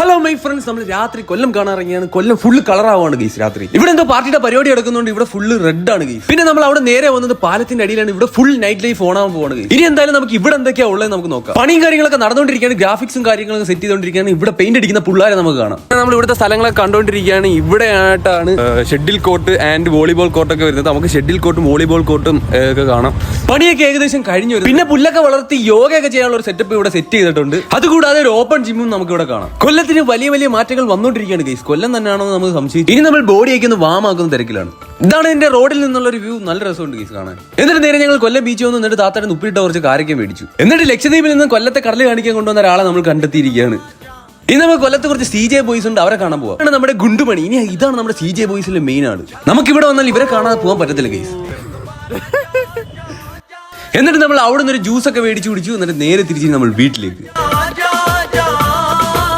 Hello my friends, നമ്മൾ രാത്രി കൊല്ലം കാണാറിയാണ്. കൊല്ലം full കളറാവാണ് guys. രാത്രി ഇവിടെ എന്തോ പാർട്ടിയുടെ പരിപാടി നടക്കുന്നുണ്ട്. ഇവിടെ ഫുള്ള് റെഡ് ആണ് ഗൈസ്. പിന്നെ നമ്മൾ അവിടെ നേരെ വന്നത് പാലത്തിന്റെ അടിയിലാണ്. ഇവിടെ ഫുൾ നൈറ്റ് ലൈഫ് ഓണാൻ പോവാണ് ഗൈസ്. ഇനി എന്തായാലും നമുക്ക് ഇവിടെ എന്തൊക്കെയാ ഉള്ളത് നമുക്ക് നോക്കാം. പണിയും കാര്യങ്ങളൊക്കെ നടന്നുകൊണ്ടിരിക്കുകയാണ്. ഗ്രാഫിക്സും കാര്യങ്ങളൊക്കെ സെറ്റ് ചെയ്തുകൊണ്ടിരിക്കുകയാണ്. ഇവിടെ പെയിന്റ് അടിക്കുന്ന പിള്ളേരെ നമുക്ക് കാണാം. നമ്മൾ ഇവിടുത്തെ സ്ഥലങ്ങളൊക്കെ കണ്ടുകൊണ്ടിരിക്കുകയാണ്. ഇവിടെ ആയിട്ടാണ് ഷെഡിൽ കോർട്ട് ആൻഡ് വോളിബോൾ കോർട്ടൊക്കെ വരുന്നത്. നമുക്ക് ഷെഡിൽ കോർട്ടും വോളിബോൾ കോർട്ടും ഒക്കെ കാണാം. പണിയൊക്കെ ഏകദേശം കഴിഞ്ഞു വരും. പിന്നെ പുല്ലൊക്കെ വളർത്തി യോഗയൊക്കെ ചെയ്യാനുള്ള ഒരു സെറ്റപ്പ് ഇവിടെ സെറ്റ് ചെയ്തിട്ടുണ്ട്. അതുകൂടാതെ ഒരു ഓപ്പൺ ജിമ്മും നമുക്ക് ഇവിടെ കാണാം. കൊല്ലത്തിന് വലിയ വലിയ മാറ്റങ്ങൾ വന്നുകൊണ്ടിരിക്കുകയാണ് ഗൈസ്. കൊല്ലം തന്നെയാണോ നമുക്ക് സംശയിച്ചു. ഇനി നമ്മൾ ബോഡിയൊക്കെ ഒന്ന് വാമാക്കുന്ന തിരക്കിലാണ്. ഇതാണ് എന്റെ റോഡിൽ നിന്നുള്ള ഒരു വ്യൂ. നല്ല രസമുണ്ട് ഗൈസ് കാണാൻ. എന്നിട്ട് നേരെ ഞങ്ങൾ കൊല്ലം ബീച്ച് വന്നു. എന്നിട്ട് താത്താടെ ഉപ്പിട്ട കുറച്ച് കാരൊക്കെ മേടിച്ചു. എന്നിട്ട് ലക്ഷദ്വീപിൽ നിന്ന് കൊല്ലത്തെ കടൽ കാണിക്കാൻ കൊണ്ടുവന്ന ഒരാളെ നമ്മൾ കണ്ടെത്തിയിരിക്കുകയാണ്. ഇനി നമുക്ക് കൊല്ലത്ത് കുറച്ച് CJ ബോയ്സ് ഉണ്ട്, അവരെ കാണാൻ പോവാം. നമ്മുടെ ഗുണ്ടുമണി. ഇനി ഇതാണ് നമ്മുടെ CJ ബോയ്സിലെ മെയിൻ ആള്. നമുക്ക് ഇവിടെ വന്നാൽ ഇവരെ കാണാതെ പോകാൻ പറ്റത്തില്ല ഗൈസ്. എന്നിട്ട് നമ്മൾ അവിടെ നിന്ന് ഒരു ജ്യൂസ് ഒക്കെ മേടിച്ചു കുടിച്ചു. എന്നിട്ട് നേരെ തിരിച്ച് നമ്മൾ വീട്ടിലേക്ക്.